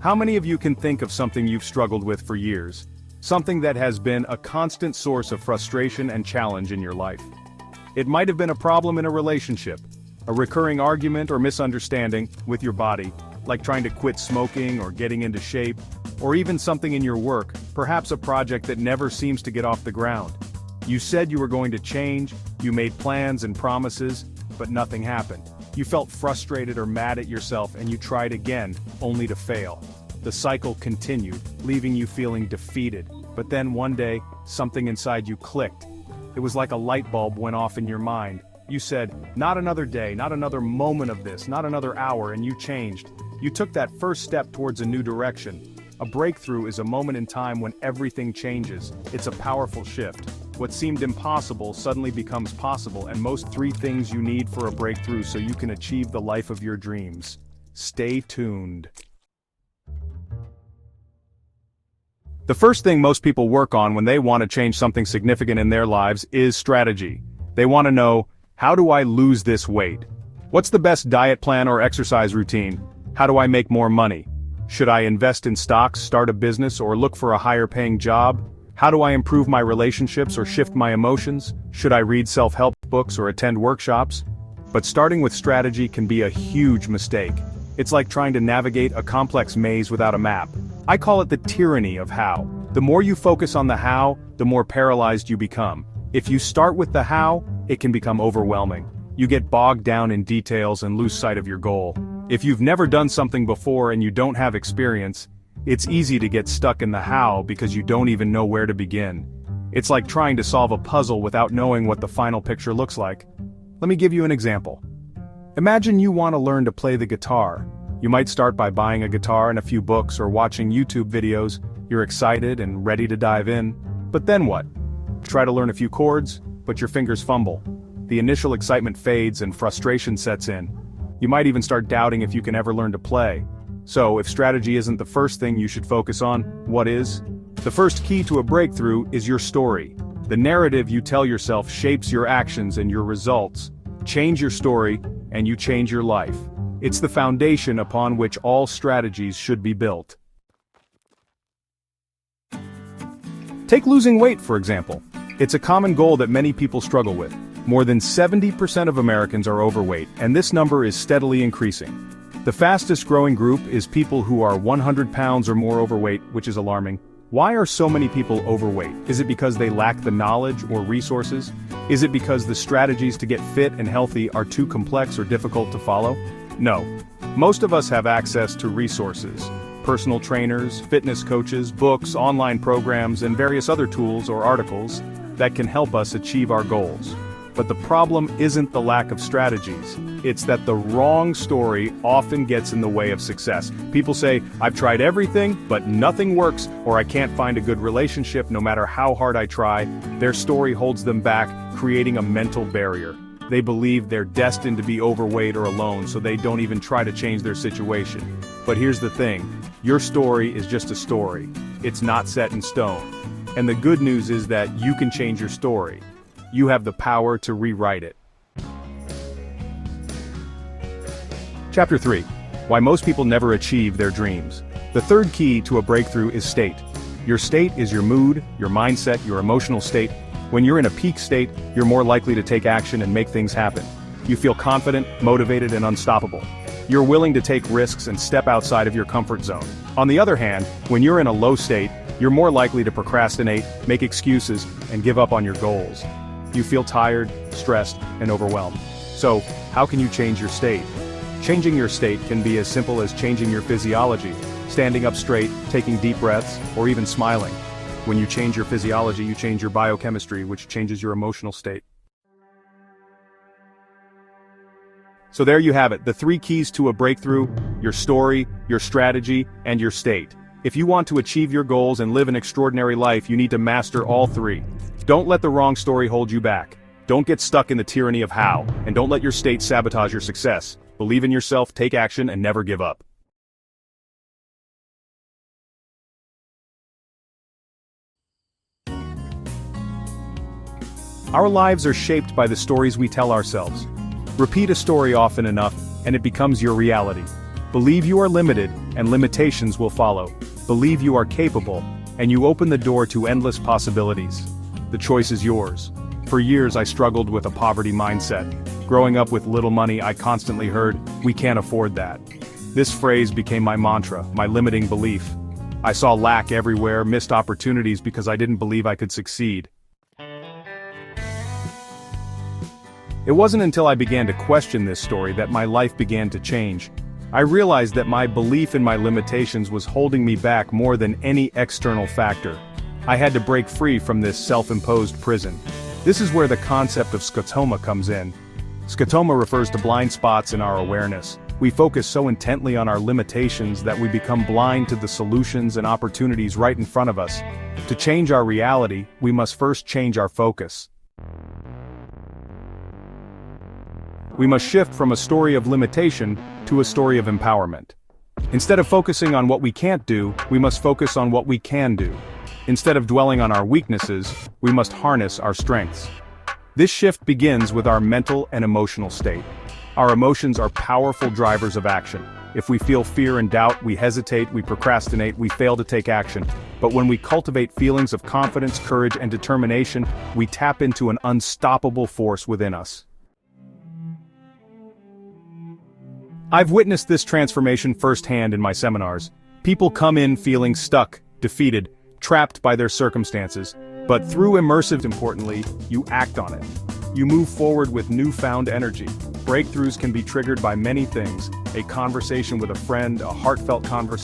How many of you can think of something you've struggled with for years? Something that has been a constant source of frustration and challenge in your life. It might have been a problem in a relationship, a recurring argument or misunderstanding with your body, like trying to quit smoking or getting into shape, or even something in your work, perhaps a project that never seems to get off the ground. You said you were going to change, you made plans and promises, but nothing happened. You felt frustrated or mad at yourself and you tried again, only to fail. The cycle continued, leaving you feeling defeated. But then one day, something inside you clicked. It was like a light bulb went off in your mind. You said, not another day, not another moment of this, not another hour, and you changed. You took that first step towards a new direction. A breakthrough is a moment in time when everything changes. It's a powerful shift. What seemed impossible suddenly becomes possible, and most three things you need for a breakthrough so you can achieve the life of your dreams. Stay tuned. The first thing most people work on when they want to change something significant in their lives is strategy. They want to know, how do I lose this weight? What's the best diet plan or exercise routine? How do I make more money? Should I invest in stocks, start a business, or look for a higher paying job? How do I improve my relationships or shift my emotions? Should I read self-help books or attend workshops? But starting with strategy can be a huge mistake. It's like trying to navigate a complex maze without a map. I call it the tyranny of how. The more you focus on the how, the more paralyzed you become. If you start with the how, it can become overwhelming. You get bogged down in details and lose sight of your goal. If you've never done something before and you don't have experience, it's easy to get stuck in the how because you don't even know where to begin. It's like trying to solve a puzzle without knowing what the final picture looks like. Let me give you an example. Imagine you want to learn to play the guitar. You might start by buying a guitar and a few books or watching YouTube videos. You're excited and ready to dive in. But then what? Try to learn a few chords, but your fingers fumble. The initial excitement fades and frustration sets in. You might even start doubting if you can ever learn to play. So, if strategy isn't the first thing you should focus on, what is? The first key to a breakthrough is your story. The narrative you tell yourself shapes your actions and your results. Change your story, and you change your life. It's the foundation upon which all strategies should be built. Take losing weight, for example. It's a common goal that many people struggle with. More than 70% of Americans are overweight, and this number is steadily increasing. The fastest growing group is people who are 100 pounds or more overweight, which is alarming. Why are so many people overweight? Is it because they lack the knowledge or resources? Is it because the strategies to get fit and healthy are too complex or difficult to follow? No. Most of us have access to resources. Personal trainers, fitness coaches, books, online programs, and various other tools or articles that can help us achieve our goals. But the problem isn't the lack of strategies. It's that the wrong story often gets in the way of success. People say, I've tried everything, but nothing works, or I can't find a good relationship no matter how hard I try. Their story holds them back, creating a mental barrier. They believe they're destined to be overweight or alone, so they don't even try to change their situation. But here's the thing, your story is just a story. It's not set in stone. And the good news is that you can change your story. You have the power to rewrite it. Chapter 3. Why most people never achieve their dreams. The third key to a breakthrough is state. Your state is your mood, your mindset, your emotional state. When you're in a peak state, you're more likely to take action and make things happen. You feel confident, motivated, and unstoppable. You're willing to take risks and step outside of your comfort zone. On the other hand, when you're in a low state, you're more likely to procrastinate, make excuses, and give up on your goals. You feel tired, stressed, and overwhelmed. So, how can you change your state? Changing your state can be as simple as changing your physiology, standing up straight, taking deep breaths, or even smiling. When you change your physiology, you change your biochemistry, which changes your emotional state. So there you have it, the three keys to a breakthrough: your story, your strategy, and your state. If you want to achieve your goals and live an extraordinary life, you need to master all three. Don't let the wrong story hold you back. Don't get stuck in the tyranny of how, and don't let your state sabotage your success. Believe in yourself, take action, and never give up. Our lives are shaped by the stories we tell ourselves. Repeat a story often enough, and it becomes your reality. Believe you are limited, and limitations will follow. Believe you are capable, and you open the door to endless possibilities. The choice is yours. For years I struggled with a poverty mindset. Growing up with little money, I constantly heard, "We can't afford that." This phrase became my mantra, my limiting belief. I saw lack everywhere, missed opportunities because I didn't believe I could succeed. It wasn't until I began to question this story that my life began to change. I realized that my belief in my limitations was holding me back more than any external factor. I had to break free from this self-imposed prison. This is where the concept of scotoma comes in. Scotoma refers to blind spots in our awareness. We focus so intently on our limitations that we become blind to the solutions and opportunities right in front of us. To change our reality, we must first change our focus. We must shift from a story of limitation to a story of empowerment. Instead of focusing on what we can't do, we must focus on what we can do. Instead of dwelling on our weaknesses, we must harness our strengths. This shift begins with our mental and emotional state. Our emotions are powerful drivers of action. If we feel fear and doubt, we hesitate, we procrastinate, we fail to take action. But when we cultivate feelings of confidence, courage, and determination, we tap into an unstoppable force within us. I've witnessed this transformation firsthand in my seminars. People come in feeling stuck, defeated, trapped by their circumstances. But through importantly, you act on it. You move forward with newfound energy. Breakthroughs can be triggered by many things: a conversation with a friend, a heartfelt conversation